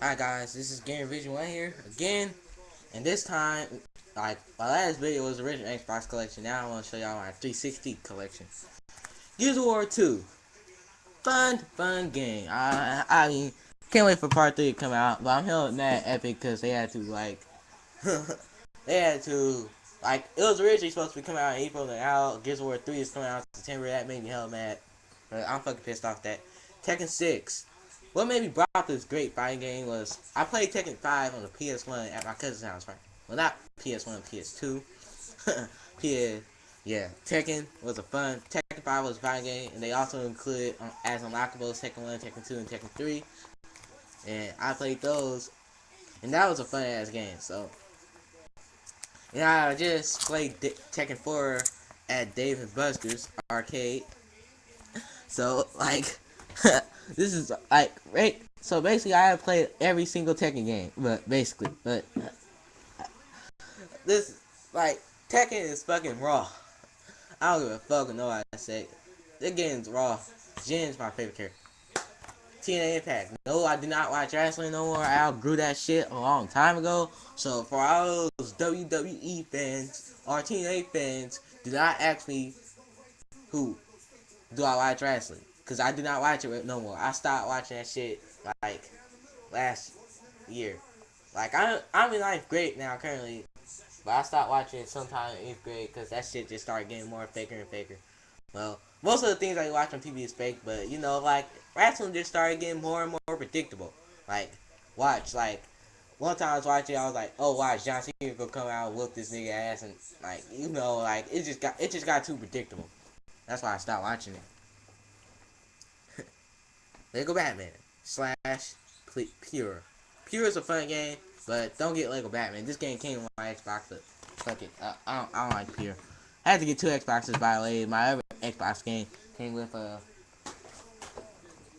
Alright guys, this is Game Vision 1 here again, and this time, like my last video was original Xbox collection. Now I want to show y'all my 360 collection. Gears of War 2, fun game. I mean, can't wait for part 3 to come out, but I'm hella mad at Epic because they had to they had to it was originally supposed to be coming out in April, and now Gears of War 3 is coming out in September. That made me hella mad, but I'm fucking pissed off that Tekken 6. What made me brought this great fighting game was I played Tekken 5 on the PS1 at my cousin's house, right? Well, not PS1, PS2. Yeah, Tekken was a fun. Tekken 5 was a fighting game, and they also included as unlockables Tekken 1, Tekken 2, and Tekken 3. And I played those, and that was a fun ass game. So, yeah, I just played Tekken 4 at Dave and Buster's arcade. So, this is right. So basically, I have played every single Tekken game, but this Tekken is fucking raw. I don't give a fuck with nobody say. This game's raw. Jin's my favorite character. TNA Impact. No, I do not watch wrestling no more. I outgrew that shit a long time ago. So for all those WWE fans or TNA fans, do not ask me who do I watch wrestling. Because I do not watch it no more. I stopped watching that shit, last year. I'm in 9th grade now, currently. But I stopped watching it sometime in 8th grade because that shit just started getting more faker and faker. Well, most of the things I watch on TV is fake, but, wrestling just started getting more and more predictable. One time I was watching, I was like, oh, watch, John Cena gonna come out and whoop this nigga ass, and, it just got too predictable. That's why I stopped watching it. Lego Batman / Pure. Pure is a fun game, but don't get Lego Batman. This game came with my Xbox, but fuck it. I don't like Pure. I had to get 2 Xboxes by the way. My other Xbox game came with a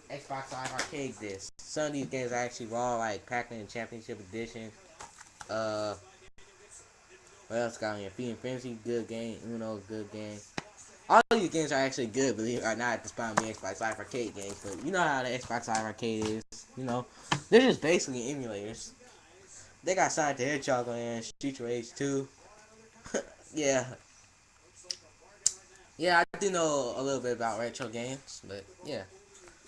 Xbox Live Arcade disc. Some of these games are actually raw, like Pac-Man Championship Edition. What else got me? Feeding Frenzy, good game. Uno, good game. All these games are actually good, believe it or not, despite the Xbox Live Arcade games. But you know how the Xbox Live Arcade is. They're just basically emulators. They got Sonic the Hedgehog on there, Street Rage 2. Yeah. Yeah, I do know a little bit about retro games, but yeah.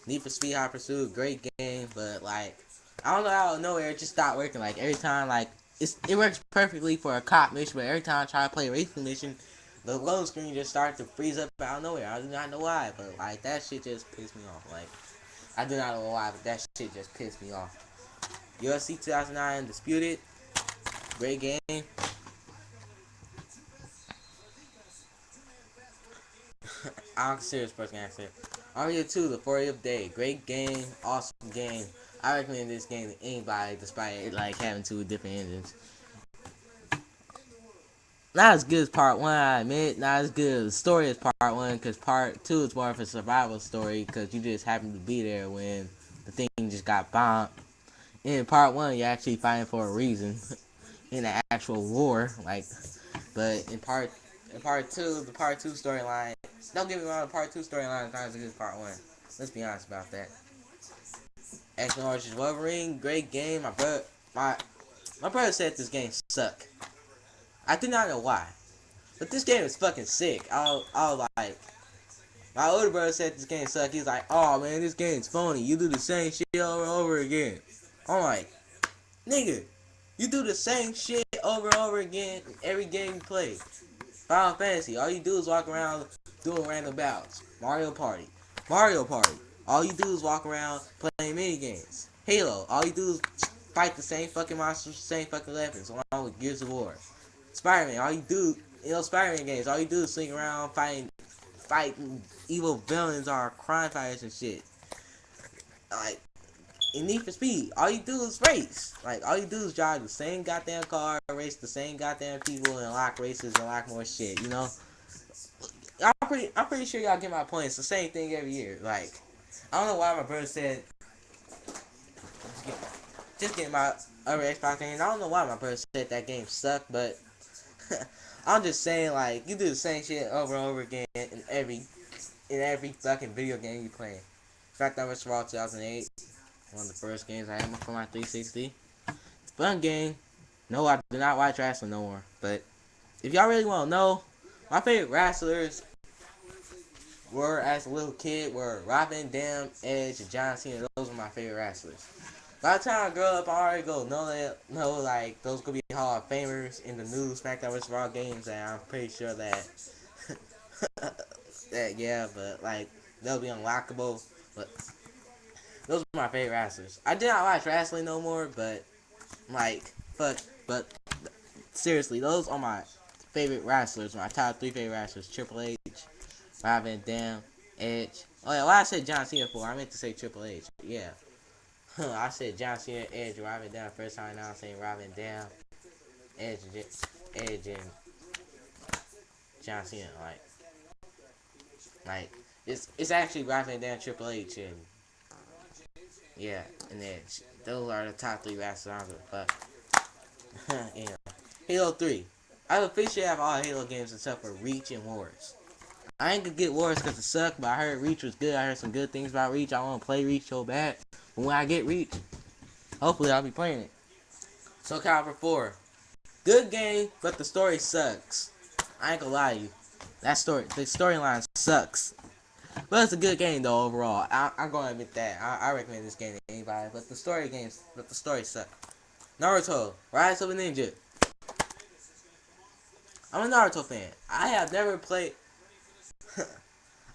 Need for Speed Hot Pursuit, great game, but I don't know, out of nowhere it just stopped working. Every time, it works perfectly for a cop mission, but every time I try to play a racing mission, the load screen just starts to freeze up out of nowhere. I do not know why, but that shit just pissed me off. I do not know why, but that shit just pissed me off. UFC 2009 Undisputed, great game. I don't consider this person answer. Army 2, The 40th Day, great game, awesome game. I recommend this game to anybody, despite it having 2 different endings. Not as good as part 1, I admit. Not as good as the story as part 1, because part 2 is more of a survival story, because you just happen to be there when the thing just got bombed. In part 1, you're actually fighting for a reason in the actual war. But in part 2, the part 2 storyline, don't get me wrong, the part 2 storyline is not as good as part 1. Let's be honest about that. X-Men Origins Wolverine, great game. My brother said this game sucked. I do not know why, but this game is fucking sick. My older brother said this game sucked. He's like, oh man, this game's phony. You do the same shit over and over again. I'm like, nigga, you do the same shit over and over again in every game you play. Final Fantasy, all you do is walk around doing random battles. Mario Party. All you do is walk around playing mini games. Halo, all you do is fight the same fucking monsters, same fucking weapons, along with Gears of War. Spider-Man, all you do, Spider-Man games, all you do is swing around fighting evil villains or crime fighters and shit. In Need for Speed, all you do is race. All you do is drive the same goddamn car, race the same goddamn people, and unlock races and unlock more shit, I'm pretty sure y'all get my point. It's the same thing every year. I don't know why my brother said, just get my other Xbox game. I don't know why my brother said that game sucked, but I'm just saying, you do the same shit over and over again in every fucking video game you play. SmackDown vs. Raw 2008. One of the first games I had for my 360. Fun game. No, I do not watch wrestling no more. But if y'all really want to know, my favorite wrestlers were as a little kid were Robin, Damn, Edge, and John Cena. Those were my favorite wrestlers. By the time I grow up, I already know like those gonna be Hall of Famers in the new SmackDown vs. Raw games, and I'm pretty sure that that yeah, but like they'll be unlockable. But those are my favorite wrestlers. I did not watch wrestling no more, but like fuck, but seriously, those are my favorite wrestlers. My top 3 favorite wrestlers: Triple H, Robin, Damn, Edge. Oh yeah, why I said John Cena for? I meant to say Triple H. Yeah. I said John Cena, Edge, Robin Down first time. Now I'm saying Robin Down, Edge, and John Cena. Like it's actually Robin Down, Triple H, and yeah, and Edge. Those are the top 3 wrestlers. I don't give a fuck. Yeah. Halo 3. I officially have all Halo games except for Reach and Wars. I ain't gonna get Wars because it sucked, but I heard Reach was good. I heard some good things about Reach. I want to play Reach so bad. But when I get Reach, hopefully I'll be playing it. Soul Calibur 4. Good game, but the story sucks. I ain't gonna lie to you. The storyline sucks. But it's a good game though overall. I'm gonna admit that. I recommend this game to anybody. But the story sucks. Naruto, Rise of a Ninja. I'm a Naruto fan. I have never played.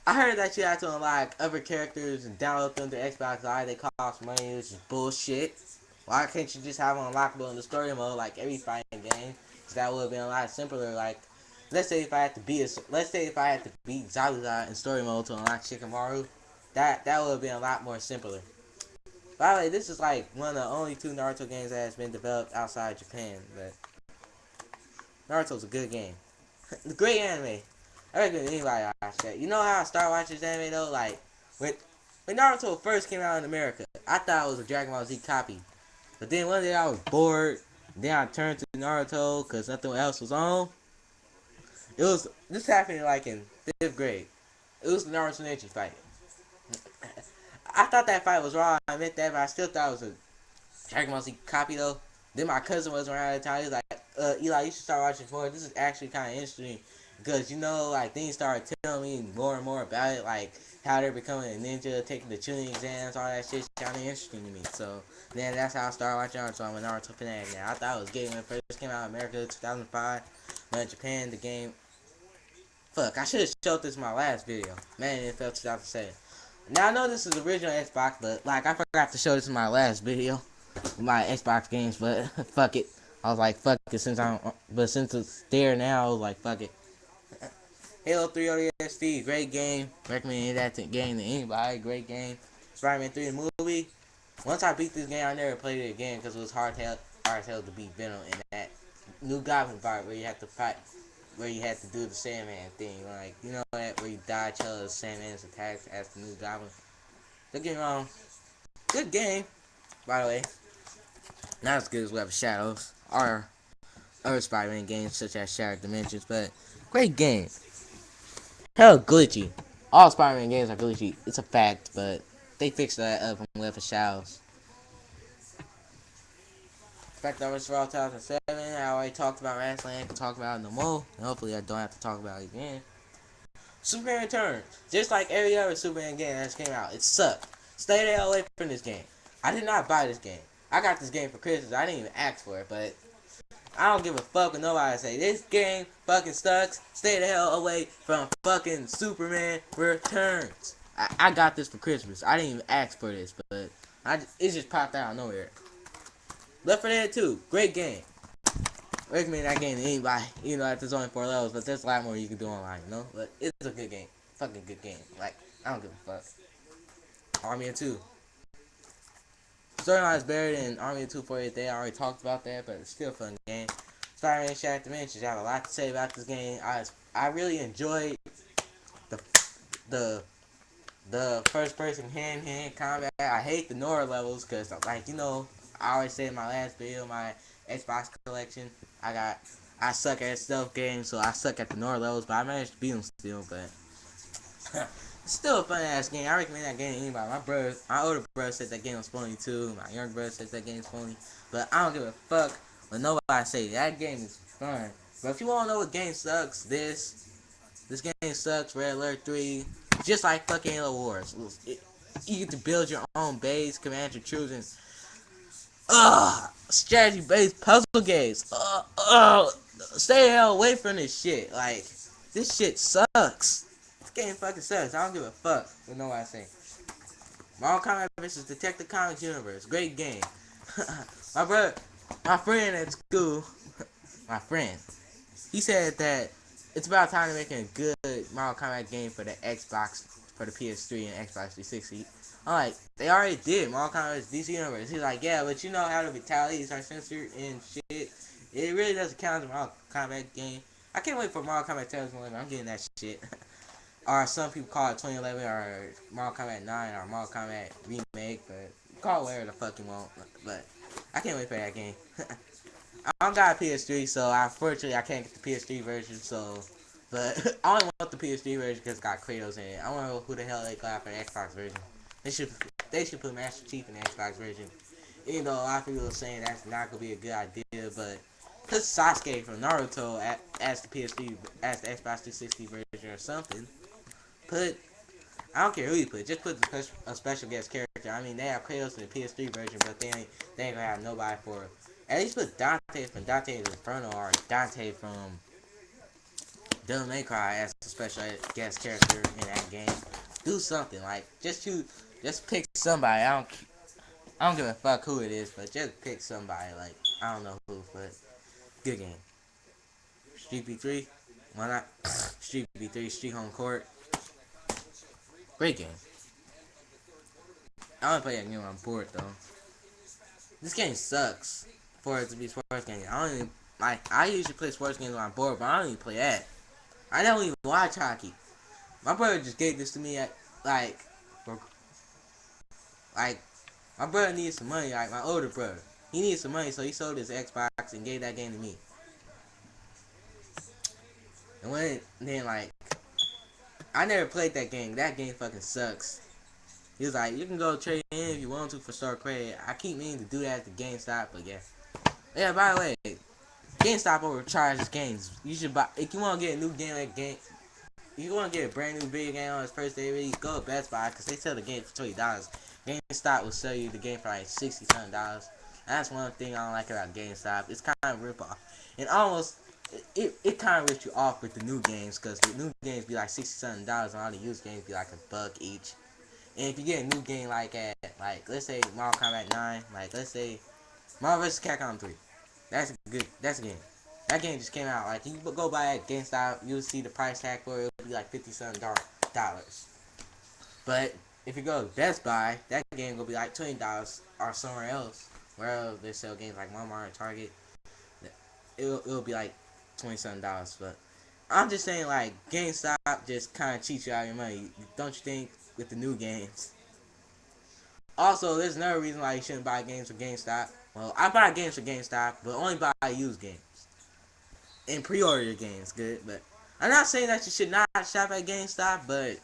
I heard that you have to unlock other characters and download them to Xbox Live. They cost money, which is bullshit. Why can't you just have them unlockable in the story mode like every fighting game? Cause that would have been a lot simpler. Like, let's say if I had to beat Zabuza in story mode to unlock Shikamaru, that would have been a lot more simpler. By the way, this is like one of the only 2 Naruto games that has been developed outside Japan. But Naruto's a good game. The great anime. I recommend anybody watch that. You know how I started watching this anime though? Like, when Naruto first came out in America, I thought it was a Dragon Ball Z copy. But then one day I was bored. Then I turned to Naruto because nothing else was on. This happened like in 5th grade. It was the Naruto Neji fight. I thought that fight was wrong. I admit that, but I still thought it was a Dragon Ball Z copy though. Then my cousin was around at the time. He was like, Eli, you should start watching more. This is actually kind of interesting. Because, you know, like, things started telling me more and more about it. Like, how they're becoming a ninja, taking the tuning exams, all that shit. Kind of interesting to me. So, then that's how I started watching Naruto. So I'm a Naruto fanatic now. I thought it was good when it first came out in America, 2005. But in Japan, the game... Fuck, I should have showed this in my last video. Man, it felt 2007. Now, I know this is the original Xbox, but, like, I forgot to show this in my last video. My Xbox games, but fuck it. I was like, fuck it, since it's there now, I was like, fuck it. Halo 3 ODST, great game. Recommend that game to anybody. Great game. Spider-Man 3 the movie. Once I beat this game, I never played it again because it was hard as hell to beat Venom in that new Goblin part where you have to fight, where you had to do the Sandman thing. Like, you know that where you dodge each other's Sandman's attacks as the new Goblin. Don't get me wrong. Good game, by the way. Not as good as Web of Shadows or other Spider-Man games such as Shattered Dimensions, but great game. Hell, glitchy. All Spider-Man games are glitchy. It's a fact, but they fixed that up in Web of Shadows. Fact that was for all 2007. I already talked about wrestling. I can talk about it no more. And hopefully I don't have to talk about it again. Superman Returns. Just like every other Superman game that came out. It sucked. Stay the hell away from this game. I did not buy this game. I got this game for Christmas. I didn't even ask for it, but I don't give a fuck what nobody say. This game fucking sucks. Stay the hell away from fucking Superman Returns. I got this for Christmas. I didn't even ask for this, but it just popped out of nowhere. Left 4 Dead 2, great game. Recommend that game to anybody. You know, there's only 4 levels, but there's a lot more you can do online, you know? But it's a good game. Fucking good game. Like, I don't give a fuck. Army of 2. Storyline is better than Army of 2 48 Day. I already talked about that, but it's still a fun game. Spider-Man Shattered Dimensions. I have a lot to say about this game. I really enjoyed the first person hand-to-hand combat. I hate the Nora levels because, like, you know, I always say in my last video, my Xbox collection, I suck at stealth games, so I suck at the Nora levels, but I managed to beat them still, but It's still a fun ass game. I recommend that game to anybody. My older brother said that game was funny too. My younger brother said that game is funny. But I don't give a fuck what nobody say. That game is fun. But if you want to know what game sucks, this game sucks. Red Alert 3, just like fucking Halo Wars. You get to build your own base, command your troops, and strategy-based puzzle games. Stay the hell away from this shit. Like, this shit sucks. This game fucking sucks. I don't give a fuck what nobody say. Mortal Kombat vs. Detective Comics Universe. Great game. My friend at school, my friend, he said that it's about time to make a good Mortal Kombat game for the Xbox, for the PS3 and Xbox 360. I'm like, they already did Mortal Kombat DC Universe. He's like, yeah, but you know how the fatalities are censored and shit. It really doesn't count as a Mortal Kombat game. I can't wait for Mortal Kombat 2011. I'm getting that shit. Or some people call it 2011 or Mortal Kombat 9 or Mortal Kombat Remake, but call it whatever the fuck you want. But I can't wait for that game. I don't got a PS3, so unfortunately I can't get the PS3 version. So, but I only want the PS3 version because it's got Kratos in it. I don't know who the hell they got for the Xbox version. They should put Master Chief in the Xbox version. Even though a lot of people are saying that's not gonna be a good idea, but put Sasuke from Naruto as the PS3, as the Xbox 360 version or something. I don't care who you put, just put a special guest character. I mean, they have Kratos in the PS3 version, but they ain't gonna have nobody for it. At least put Dante from Dante's Inferno or Dante from Devil May Cry as a special guest character in that game. Do something, like, just pick somebody. I don't give a fuck who it is, but just pick somebody. Like, I don't know who, but good game. Street B3, why not? Street B3, Street Home Court, great game. I only play that game on board though. This game sucks for it to be a sports game. I usually play sports games on board, but I don't even play that. I don't even watch hockey. My brother just gave this to me at for, like my brother needs some money. Like my older brother, he needs some money, so he sold his Xbox and gave that game to me. And then I never played that game. That game fucking sucks. He was like, you can go trade in if you want to for Star Credit. I keep meaning to do that at the GameStop, but yeah. Yeah, by the way, GameStop overcharges games. You should buy, if you want to get a new game at if you want to get a brand new video game on its first day release, go to Best Buy, because they sell the game for $20. GameStop will sell you the game for like $60-something. That's one thing I don't like about GameStop. It's kind of rip off. And almost, it kind of rips you off with the new games, because the new games be like $60-something, and all the used games be like $1 each. And if you get a new game like let's say Mortal Kombat 9, like let's say Marvel vs. Capcom 3, that's a game. That game just came out. Like you go buy at GameStop, you'll see the price tag for it. It'll be like $50-something. But if you go to Best Buy, that game will be like $20 or somewhere else. Where they sell games like Walmart or Target, it'll be like $20-something. But I'm just saying, like, GameStop just kind of cheats you out of your money. Don't you think? With the new games. Also, there's another reason why you shouldn't buy games from GameStop. Well, I buy games from GameStop, but only buy used games. And pre-order your games, good. But I'm not saying that you should not shop at GameStop, but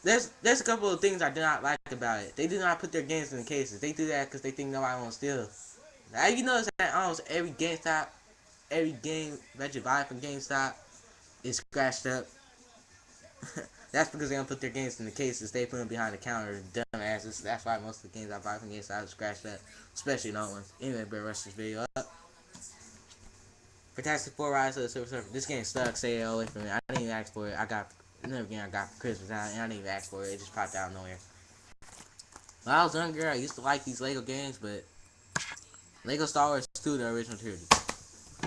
there's a couple of things I do not like about it. They do not put their games in the cases. They do that because they think nobody won't steal. Now, you notice that almost every game that you buy from GameStop is scratched up. That's because they don't put their games in the cases. They put them behind the counter. Dumbasses. That's why most of the games I buy from GameStop are scratched up. Especially no ones. Anyway, better rush this video up. Fantastic Four Rise of the Silver Surfer. This game sucks. Stay away from it. I didn't even ask for it. I got another game I got for Christmas. And I didn't even ask for it. It just popped out of nowhere. When I was younger, I used to like these Lego games, but Lego Star Wars 2, the original trilogy.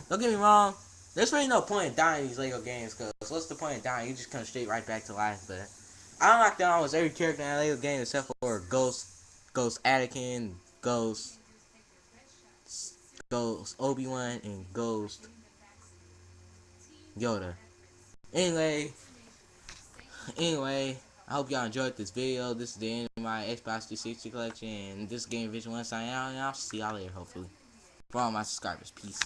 Don't get me wrong. There's really no point in dying these Lego games, because what's the point in dying? You just come straight right back to life. But I unlocked almost every character in that Lego game except for Ghost Anakin, Ghost Obi-Wan, and Ghost Yoda. Anyway, I hope y'all enjoyed this video. This is the end of my Xbox 360 collection, and this Game Vision 1 signing out, and I'll see y'all later, hopefully. For all my subscribers, peace.